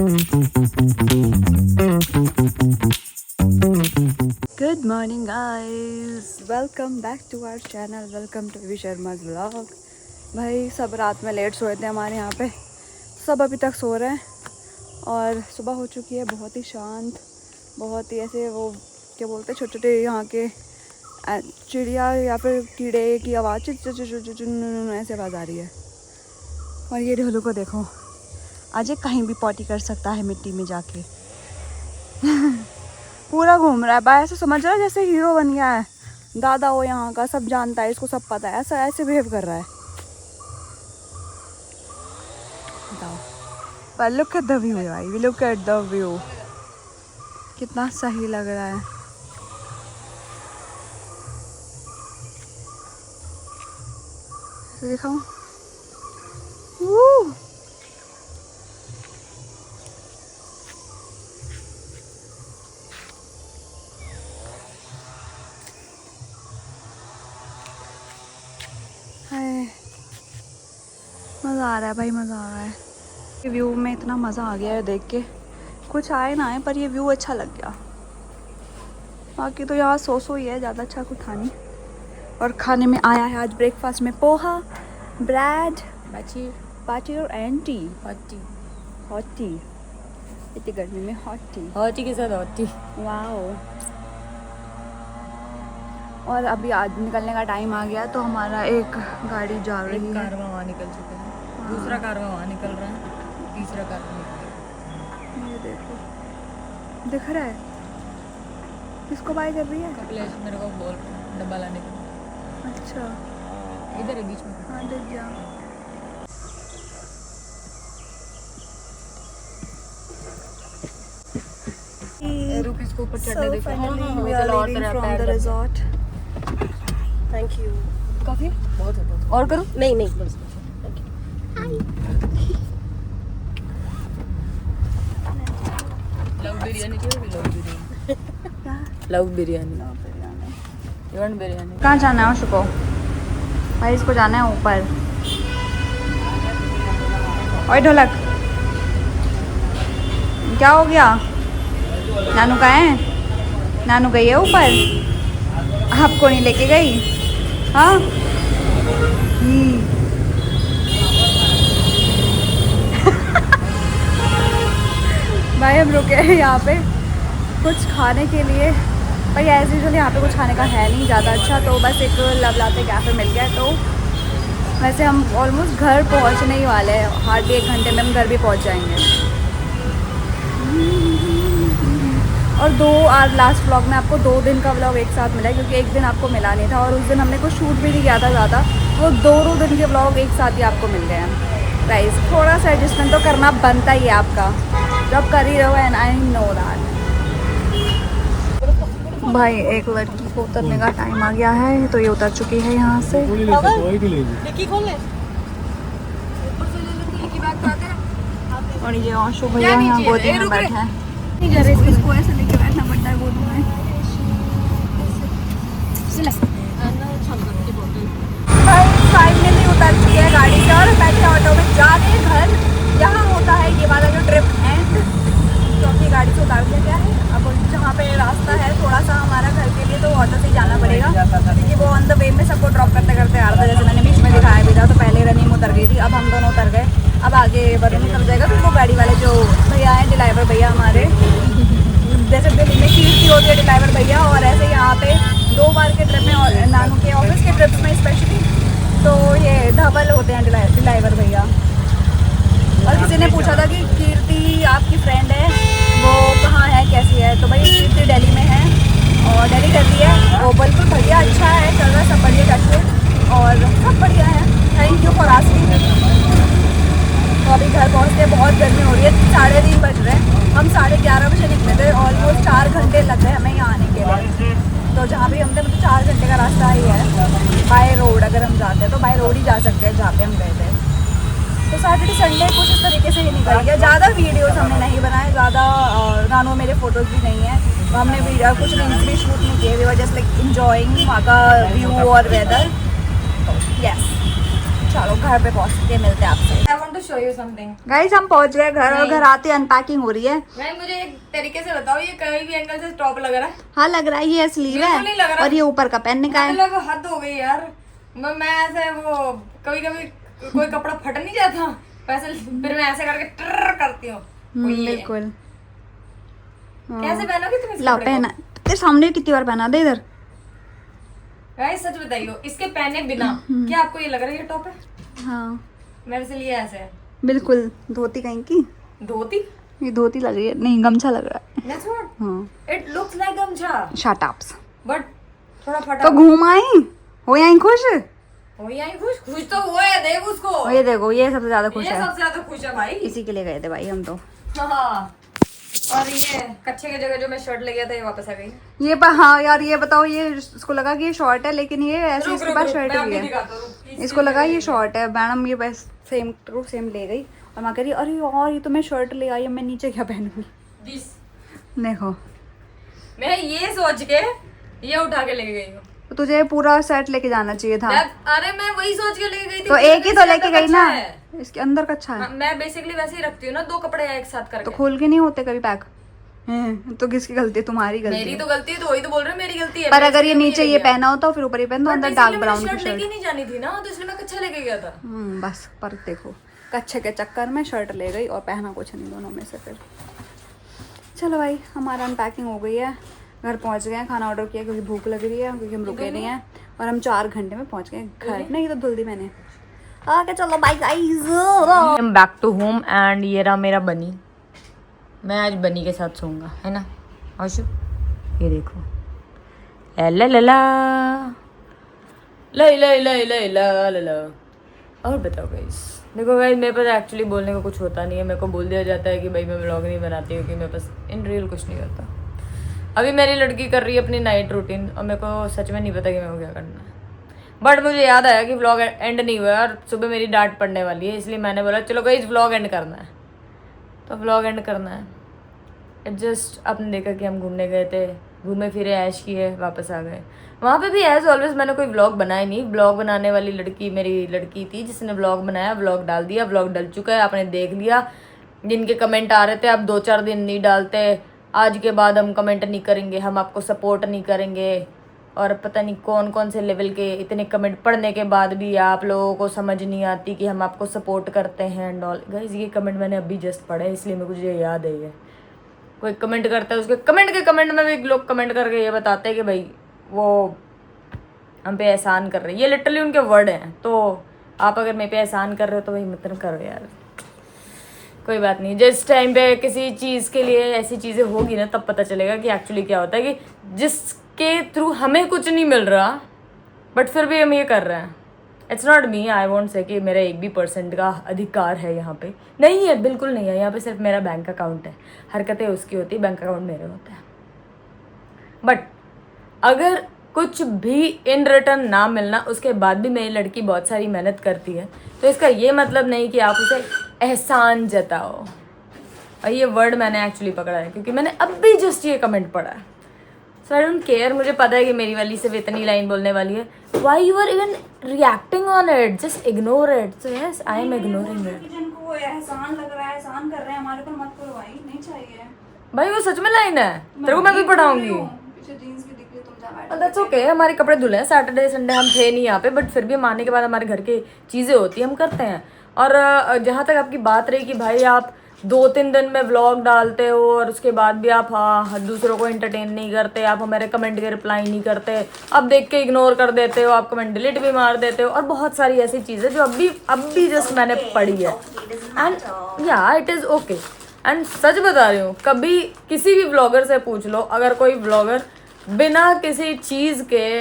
Good morning guys, welcome back to our channel, welcome to V शर्मा's vlog. भाई सब रात में लेट सोए थे हमारे यहाँ पे, सब अभी तक सो रहे हैं और सुबह हो चुकी है। बहुत ही शांत, बहुत ही ऐसे वो क्या बोलते हैं छोटे छोटे यहाँ के चिड़िया या फिर कीड़े की आवाज़ ऐसे आवाज़ आ रही है। और ये ढोलू को देखो, आज ये कहीं भी पॉटी कर सकता है मिट्टी में जाके। पूरा घूम रहा है भाई, ऐसे समझ रहा है जैसे हीरो बन गया है। दादा हो यहाँ का, सब जानता है, इसको सब पता है, ऐसा ऐसे बिहेव कर रहा है। बताओ, पर लुक एट द व्यू भाई, लुक एट द व्यू, कितना सही लग रहा है। दिखाऊं? मज़ा आ रहा है भाई, मज़ा आ रहा है। व्यू में इतना मज़ा आ गया है देख के, कुछ आए ना आए पर ये व्यू अच्छा लग गया। बाकी तो यहाँ सो ही है, ज़्यादा अच्छा कुछ था नहीं। और खाने में आया है आज ब्रेकफास्ट में poha, bread, butter and T. Hot T इतनी गर्मी में, हॉट टी के साथ हॉट टी, वाओ। और अभी आज निकलने का टाइम आ गया, तो हमारा एक गाड़ी जा रही है। कार वहाँ निकल चुके हैं, दूसरा कार वहाँ निकल रहा है, तीसरा कार निकल। ये देखो, दिख रहा है किसको बाय कर रही है? कपिलेश मेरे को बोल डब्बा लाने के लिए। अच्छा, इधर है बीच में। हाँ दिख गया। रुक इसको ऊपर चढ़ने So they. finally we are leaving from the resort. Thank you. काफी बहुत है, बहुत और करूँ? नहीं नहीं बस थैंक यू। लव बिरयानी क्यों? लव बिरयानी, क्या? Love biryani, you want biryani? कहाँ जाना है शुको? भाई इसको जाना है ऊपर। ओए ढोलक, क्या हो गया? नानू कहाँ है? नानू गई है ऊपर, आपको नहीं लेके गई? हाँ भाई हम रुके हैं यहाँ पे कुछ खाने के लिए। भाई एज यूजुअल यहाँ पे कुछ खाने का है नहीं ज़्यादा अच्छा, तो बस एक लवलाते कैफ़े मिल गया। तो वैसे हम ऑलमोस्ट घर पहुँचने ही वाले हैं, हार्डली 1 घंटे में हम घर भी पहुँच जाएंगे। और लास्ट व्लॉग में आपको 2 दिन का व्लॉग एक साथ मिला है, क्योंकि एक दिन आपको मिला नहीं था और उस दिन हमने कुछ शूट भी नहीं किया था ज़्यादा, वो 2 दिन के व्लॉग एक साथ ही आपको मिल गए हैं। गाइस थोड़ा सा एडजस्टमेंट तो करना बनता ही है आपका, जब कर ही रहो, एंड आई नो दैट। भाई एक लड़की को उतरने का टाइम आ गया है, तो ये उतर चुकी है यहाँ से। और ये आशु भैया यहाँ गोदी में बैठे हैं। इसको ऐसे लेके बैठना पड़ता है गोदी में। भाई फाइनली उतर चुके हैं गाड़ी से और बैठे ऑटो में जा रहे हैं घर। यहाँ होता है ये वाला जो ट्रिप एंड, तो अपनी गाड़ी से उतार दिया गया है। अब जहाँ पे रास्ता है थोड़ा सा हमारा घर के लिए, तो ऑटो से ही जाना पड़ेगा, क्योंकि वो ऑन द वे में सबको ड्रॉप करते करते आ रहा था। जैसे मैंने बीच में दिखाया भी था, तो पहले रनीम उतर गई थी, अब हम दोनों उतर गए। अब आगे वरुण उतर जाएगा, फिर वो गाड़ी वाले जो भैया हैं, ड्राइवर भैया हमारे, जैसे दिल्ली में कीर्ति होती है ड्राइवर भैया, और ऐसे यहाँ पे 2 बार के ट्रिप में और नानू के ऑफिस के ट्रिप्स में स्पेशली, तो ये धवल होते हैं ड्राइवर भैया। और किसी ने पूछा था कि कीर्ति आपकी फ्रेंड है, वो कहाँ है, कैसी है? तो भाई कीर्ति दिल्ली में है, और दिल्ली करती है। वो बिल्कुल बढ़िया, अच्छा है, चल रहा है सब बढ़िया, टच और सब बढ़िया है। Thank you for asking. तो अभी घर पहुँचते बहुत गर्मी हो रही है, 3:30 बज रहे हैं, हम 11:30 बजे निकले थे, ऑलमोस्ट 4 घंटे लग गए हमें यहाँ आने के लिए। तो जहाँ भी हम थे, मतलब 4 घंटे का रास्ता ही है बाय रोड। अगर हम जाते हैं तो बाय रोड ही जा सकते हैं जहाँ पे हम गए थे। तो सैटरडे संडे कुछ इस तरीके से ही निकल गया। ज़्यादा वीडियोस हमने नहीं बनाए, ज़्यादा गानों मेरे फ़ोटोज़ भी नहीं है, तो हमने कुछ रील्स भी शूट नहीं किए। We were just like enjoying वहाँ का व्यू और वेदर। यस, चलो घर पे पहुँच के मिलते हैं आपसे। want to show you something. Guys हम पहुंच गए घर और नहीं। घर आते अनपैकिंग हो रही है। भाई मुझे एक तरीके से बताओ, ये कहीं भी एंगल से टॉप लग रहा है? हाँ लग रहा है, ये स्लीव बिल्कुल नहीं लग है रहा। और ये ऊपर का पहनने का है। मतलब हद हो गई यार। मैं ऐसे वो कभी कभी कोई कपड़ा फट नहीं जाता वैसे, फिर मैं ऐसे करके ट्रर करती हूँ। वो ये है। बिल्कुल। कैसे पहनोगे तुम इस ला कपड़े को? पहना तेरे सामने कितनी बार पहना दे इधर। गाइस सच बताइए, इसके पहने बिना क्या आपको ये लग रहा है ये टॉप है? हाँ मेरे से लिए ऐसे है। बिल्कुल, धोती कहीं की। धोती? ये धोती लग रही है, नहीं गमछा लग रहा है। That's what? हाँ It looks like गमछा, शट अप्स। but थोड़ा फटा। तो घूम आई हो यहीं खुश। हो यहीं खुश? खुश तो हुआ है, देख उसको। और ये देखो ये सबसे ज्यादा खुश ये है, सबसे ज्यादा खुश है भाई। इसी के लिए गए थे भाई हम तो। हाँ। और ये कच्छे की जगह जो मैं शर्ट ले गया था ये वापस आ गई। ये हाँ यार ये बताओ, ये इसको लगा कि ये शॉर्ट है लेकिन ये ऐसे रुक, इसके रुक, पास रुक, शर्ट मैं भी अभी है। दिखाता हूँ, रुक, please, इसको लगा ये शॉर्ट है, मैडम ये बस सेम टू सेम ले गई और मैं कह रही अरे यार ये तो मैं शर्ट ले आई, मैं नीचे क्या पहनूंगी। This। देखो मैं ये सोच के ये उठा के लेके गई हूँ। तो तुझे पूरा सेट लेके जाना चाहिए था। अरे मैं वही सोच के लेके गई थी। तो एक ही तो लेके इसके गई ना, अंदर कच्छा है। इसके अंदर का अच्छा है। हाँ, मैं बेसिकली वैसे ही रखती हूँ ना, दो कपड़े एक साथ तो करके। खोल के नहीं होते कभी पैक हैं, तो किसकी गलती है? तुम्हारी गलती मेरी है। तो गलती है, तो वही तो बोल रहे हैं मेरी गलती है। पर मैं अगर ये इसलिए नीचे लेके ये गया। पहना होता फिर ऊपर ये पहन दो, But अंदर basically डार्क मुझे ब्राउन की शर्ट शर्ट। लेके नहीं जानी थी ना, तो इसलिए मैं कच्छा लेके गया था। बस पर देखो कच्छे के चक्कर में शर्ट ले गई और पहना कुछ नहीं दोनों में से। फिर चलो भाई हमारा अनपैकिंग हो गई है, घर पहुंच गए हैं, खाना ऑर्डर किया क्योंकि भूख लग रही है, क्योंकि हम रुके नहीं हैं और हम 4 घंटे में पहुंच गए घर। नहीं तो धुल दी मैंने। आके चलो bye guys. I am back to home and ये रहा मेरा बनी। मैं आज बनी के साथ सोऊंगा, है ना आशु? ये देखो ला ला ला ला ला ला ला ला ला ला। और बताओ गाइस, देखो गाइस मेरे पास एक्चुअली बोलने का कुछ होता नहीं है। मेरे को बोल दिया जाता है कि भाई मैं व्लॉग नहीं बनाती हूँ, कि मेरे पास इन रियल कुछ नहीं होता। अभी मेरी लड़की कर रही है अपनी नाइट रूटीन और मेरे को सच में नहीं पता कि मेरे को क्या करना है। बट मुझे याद आया कि व्लॉग एंड नहीं हुआ और सुबह मेरी डांट पड़ने वाली है, इसलिए मैंने बोला चलो गाइस व्लॉग एंड करना है। तो व्लॉग एंड करना है। इट जस्ट आपने देखा कि हम घूमने गए थे, घूमे फिरे, ऐश किए, वापस आ गए। वहाँ पे भी एज ऑलवेज मैंने कोई व्लॉग बनाया नहीं। व्लॉग बनाने वाली लड़की मेरी लड़की थी जिसने व्लॉग बनाया, व्लॉग डाल दिया, व्लॉग डल चुका है, आपने देख लिया। जिनके कमेंट आ रहे थे आप 2-4 दिन नहीं डालते, आज के बाद हम कमेंट नहीं करेंगे, हम आपको सपोर्ट नहीं करेंगे, और पता नहीं कौन कौन से लेवल के इतने कमेंट पढ़ने के बाद भी आप लोगों को समझ नहीं आती कि हम आपको सपोर्ट करते हैं एंड ऑल। गाइस ये कमेंट मैंने अभी जस्ट पढ़े इसलिए मेरे को ये याद है। ये कोई कमेंट करता है, उसके कमेंट के कमेंट में भी लोग कमेंट करके ये बताते हैं कि भाई वो हम पे एहसान कर रहे हैं। ये लिटरली उनके वर्ड हैं। तो आप अगर मेरे पे एहसान कर रहे हो तो भाई मतलब करो यार, कोई बात नहीं। जिस टाइम पे किसी चीज़ के लिए ऐसी चीज़ें होगी ना तब पता चलेगा कि एक्चुअली क्या होता है, कि जिसके थ्रू हमें कुछ नहीं मिल रहा बट फिर भी हम ये कर रहे हैं। It's not me, I want से कि मेरा 1 भी % का अधिकार है यहाँ पे, नहीं है, बिल्कुल नहीं है। यहाँ पे सिर्फ मेरा बैंक अकाउंट है, हरकतें उसकी होती है, बैंक अकाउंट मेरे होता है। बट अगर कुछ भी इन रिटर्न ना मिलना, उसके बाद भी मेरी लड़की बहुत सारी मेहनत करती है, तो इसका ये मतलब नहीं कि आप उसे एहसान जताओ। और ये वर्ड मैंने एक्चुअली पकड़ा है क्योंकि मैंने अभी जस्ट ये कमेंट पढ़ा है। सो आई डोंट केयर, मुझे पता है कि मेरी वाली सिर्फ इतनी लाइन बोलने वाली है। Why you are even reacting on it, just ignore it. So yes I am ignoring it. जिनको एहसान लग रहा है, एहसान कर रहे हैं हमारे पर, मत करो भाई, नहीं चाहिए। भाई वो सच में लाइन है, तेरे को मैं भी पढ़ाऊंगी। पीछे जीन्स की दिख रही, तुम जा बैठो। दैट्स ओके, हमारे कपड़े धुले हैं, सैटरडे संडे हम थे नहीं यहाँ पे, बट फिर भी हम आने के बाद हमारे घर की चीज़ें होती हैं, हम करते हैं। और जहाँ तक आपकी बात रही कि भाई आप 2-3 दिन में व्लॉग डालते हो और उसके बाद भी आप दूसरों को एंटरटेन नहीं करते, आप हमारे कमेंट के रिप्लाई नहीं करते, आप देख के इग्नोर कर देते हो, आप कमेंट डिलीट भी मार देते हो, और बहुत सारी ऐसी चीज़ें जो अभी जस्ट मैंने पढ़ी है। एंड या it is okay. And such बता रही हूँ, कभी किसी भी व्लॉगर से पूछ लो, अगर कोई व्लॉगर बिना किसी चीज़ के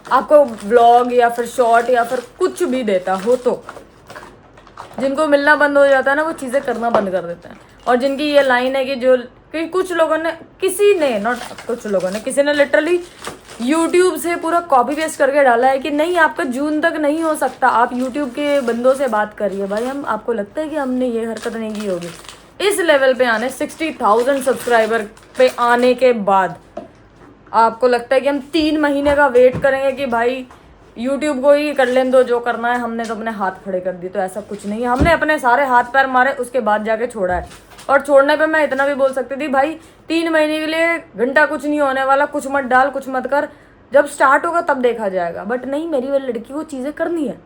आपको व्लॉग या फिर शॉर्ट या फिर कुछ भी देता हो, तो जिनको मिलना बंद हो जाता है ना वो चीज़ें करना बंद कर देते हैं। और जिनकी ये लाइन है कि कुछ लोगों ने, किसी ने, नॉट कुछ लोगों ने, किसी ने लिटरली यूट्यूब से पूरा कॉपी पेस्ट करके डाला है कि नहीं आपका जून तक नहीं हो सकता, आप यूट्यूब के बंदों से बात करिए। भाई हम, आपको लगता है कि हमने ये हरकत नहीं की होगी? इस लेवल पे आने, 60,000 सब्सक्राइबर पे आने के बाद आपको लगता है कि हम 3 महीने का वेट करेंगे कि भाई यूट्यूब को ही कर लें दो, जो करना है। हमने तो अपने हाथ खड़े कर दिए, तो ऐसा कुछ नहीं है। हमने अपने सारे हाथ पैर मारे, उसके बाद जाके छोड़ा है। और छोड़ने पे मैं इतना भी बोल सकती थी, भाई 3 महीने के लिए घंटा कुछ नहीं होने वाला, कुछ मत डाल, कुछ मत कर, जब स्टार्ट होगा तब देखा जाएगा। बट नहीं, मेरी वाली लड़की को चीज़ें करनी है,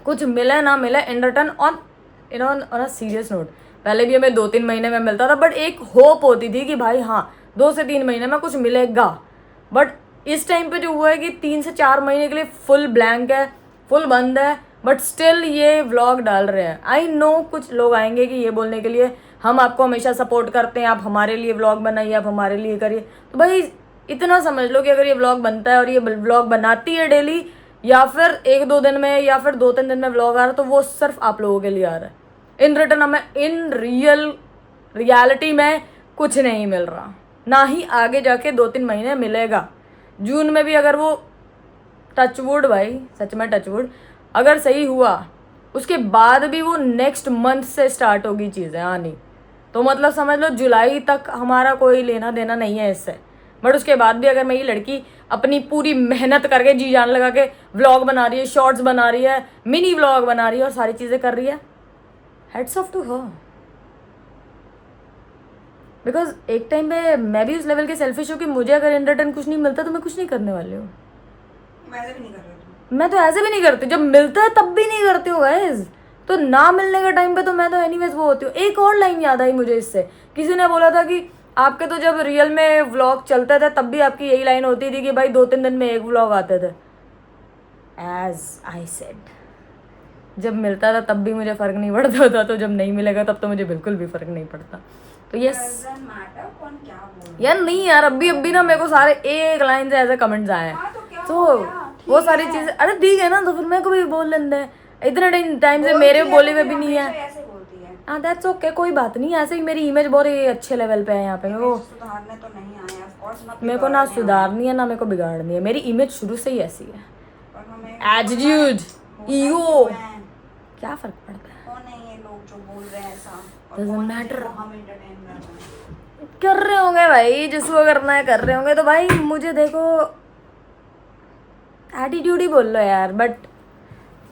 कुछ मिले ना मिले, in return on a serious note. पहले भी हमें 2-3 महीने में मिलता था, बट एक होप होती थी कि भाई हाँ 2 से 3 महीने में कुछ मिलेगा। बट इस टाइम पे जो हुआ है कि 3 से 4 महीने के लिए फुल ब्लैंक है, फुल बंद है, बट स्टिल ये व्लॉग डाल रहे हैं। आई नो कुछ लोग आएंगे कि ये बोलने के लिए हम आपको हमेशा सपोर्ट करते हैं, आप हमारे लिए व्लॉग बनाइए, आप हमारे लिए करिए। तो भाई इतना समझ लो कि अगर ये व्लॉग बनता है और ये व्लॉग बनाती है डेली, या फिर 1-2 दिन में, या फिर 2-3 दिन में व्लॉग आ रहा है, तो वो सिर्फ आप लोगों के लिए आ रहा है। इन रिटर्न हमें इन रियलिटी में कुछ नहीं मिल रहा, ना ही आगे जाके 2-3 महीने मिलेगा। जून में भी अगर वो टचवुड, भाई सच में टचवुड, अगर सही हुआ, उसके बाद भी वो नेक्स्ट मंथ से स्टार्ट होगी चीज़ें आनी, तो मतलब समझ लो जुलाई तक हमारा कोई लेना देना नहीं है इससे। बट उसके बाद भी अगर मेरी लड़की अपनी पूरी मेहनत करके, जी जान लगा के व्लॉग बना रही है, शॉर्ट्स बना रही है, मिनी व्लॉग बना रही है और सारी चीज़ें कर रही है, heads off to her. Because एक टाइम पे मैं भी उस लेवल के सेल्फिश हूँ कि मुझे अगर इन रिटर्न कुछ नहीं मिलता तो मैं कुछ नहीं करने वाली हूँ। मैं तो ऐसे भी नहीं करती, जब मिलता है तब भी नहीं करती हूँ गाइस। तो ना मिलने के टाइम पे तो मैं तो एनीवेज वो होती हूँ। एक और लाइन याद आई मुझे इससे, किसी ने बोला था कि आपके तो जब रियल में व्लॉग चलते थे तब भी आपकी यही लाइन होती थी कि भाई 2-3 दिन में एक व्लॉग आते थे। एज आई सेड, जब मिलता था तब भी मुझे फ़र्क नहीं पड़ता था, तो जब नहीं मिलेगा तब तो मुझे बिल्कुल भी फ़र्क नहीं पड़ता। तो यस यार, नहीं यार, अभी ना मेरे को सारे एक लाइन से ऐसे कमेंट्स आए हैं, तो वो सारी चीज़ें, अरे ठीक है ना, तो फिर मेरे को भी बोल लेते हैं। इतने टाइम से मेरे बोले हुए भी नहीं है। हाँ दैट्स ओके, कोई बात नहीं। ऐसे ही मेरी इमेज बहुत ही अच्छे लेवल पे है यहाँ पे। सुधारने तो नहीं आए, ऑफ कोर्स मत मेरे को ना सुधारनी है ना मेरे को बिगाड़नी है। मेरी इमेज शुरू से ही ऐसी है, एटीट्यूड, ईगो, क्या फर्क पड़ता है। कौन है ये लोग जो बोल रहे हैं ऐसा, Doesn't matter। हम एंटरटेन कर रहे हैं। कर रहे होंगे भाई, जिसको करना है कर रहे होंगे। तो भाई मुझे देखो, एटीट्यूड ही बोल लो यार। बट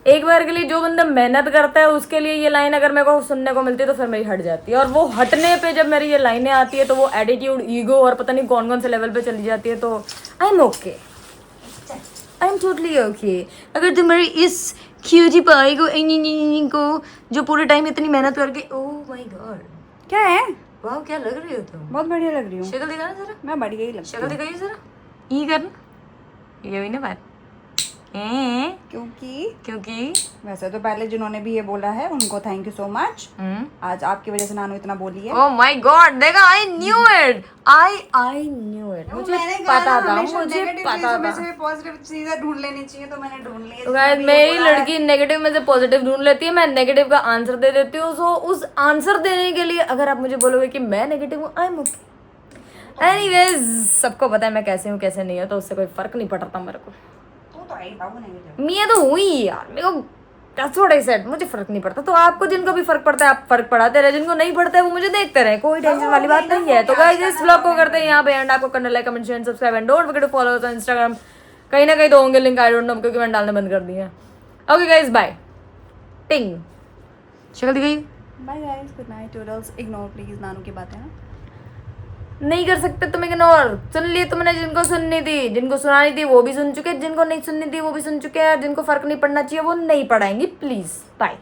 एक बार के लिए जो बंदा मेहनत करता है उसके लिए ये लाइन अगर मेरे को सुनने को मिलती है तो फिर मेरी हट जाती है। और वो हटने पे जब मेरी ये लाइनें आती है तो वो एटीट्यूड, ईगो और पता नहीं कौन कौन से लेवल पे चली जाती है। तो I am okay, I am totally okay. अगर तुम्हारी इस क्यूटी पाई को जो पूरे टाइम इतनी मेहनत करके, ओह माय गॉड, क्या है? वाह क्या लग रही हो तुम, बहुत बढ़िया लग रही हूँ। शक्ल दिखाना जरा, मैं बढ़िया ही लगती शक्ल दिखाइए जरा, ई करना, ये भी ना बात हूँ। क्योंकि वैसे तो पहले जिन्होंने भी ये बोला है उनको थैंक यू सो मच। आज आपकी वजह से नानू इतना बोली है। ओह माय गॉड, देखा, I knew it, I knew it, मुझे पता था, मुझे पता था। पॉजिटिव चीजें ढूंढ लेनी चाहिए, तो मैंने ढूंढ ली। तो गाइस, मेरी लड़की नेगेटिव में से पॉजिटिव ढूंढ लेती है, मैं नेगेटिव का आंसर दे देती हूँ। सो उस आंसर देने के लिए अगर आप मुझे बोलोगे कि मैं नेगेटिव हूँ, आई एम ओके। एनीवेज, सबको पता है मैं कैसे हूँ कैसे नहीं है, तो उससे कोई फर्क नहीं पड़ता मेरे को। मैं तो हुई यार, मेरे को that's what I said, मुझे फर्क नहीं पड़ता। तो आपको जिनको भी फर्क पड़ता है आप फर्क पड़ाते रहे, जिनको नहीं पड़ता है वो मुझे देखते रहे, कोई टेंशन वाली बात नहीं है। तो गाइस, इस व्लॉग को करते हैं यहाँ पे एंड। आपको करना like, comment, share, subscribe and don't forget to follow us on Instagram. कहीं ना कहीं तो होंगे लिंक, आई डोंट नो, क्योंकि मैंने डालने बंद कर दिए हैं। Okay guys, bye. टिंग शक्ल दिखाई। Bye guys, good night toodles. Ignore please Nanu की बातें ना। नहीं कर सकते तुम इग्नोर। सुन ली तुमने जिनको सुननी थी, जिनको सुनानी थी वो भी सुन चुके, जिनको नहीं सुननी थी वो भी सुन चुके हैं। जिनको फर्क नहीं पड़ना चाहिए वो नहीं पढ़ाएंगी। Please bye.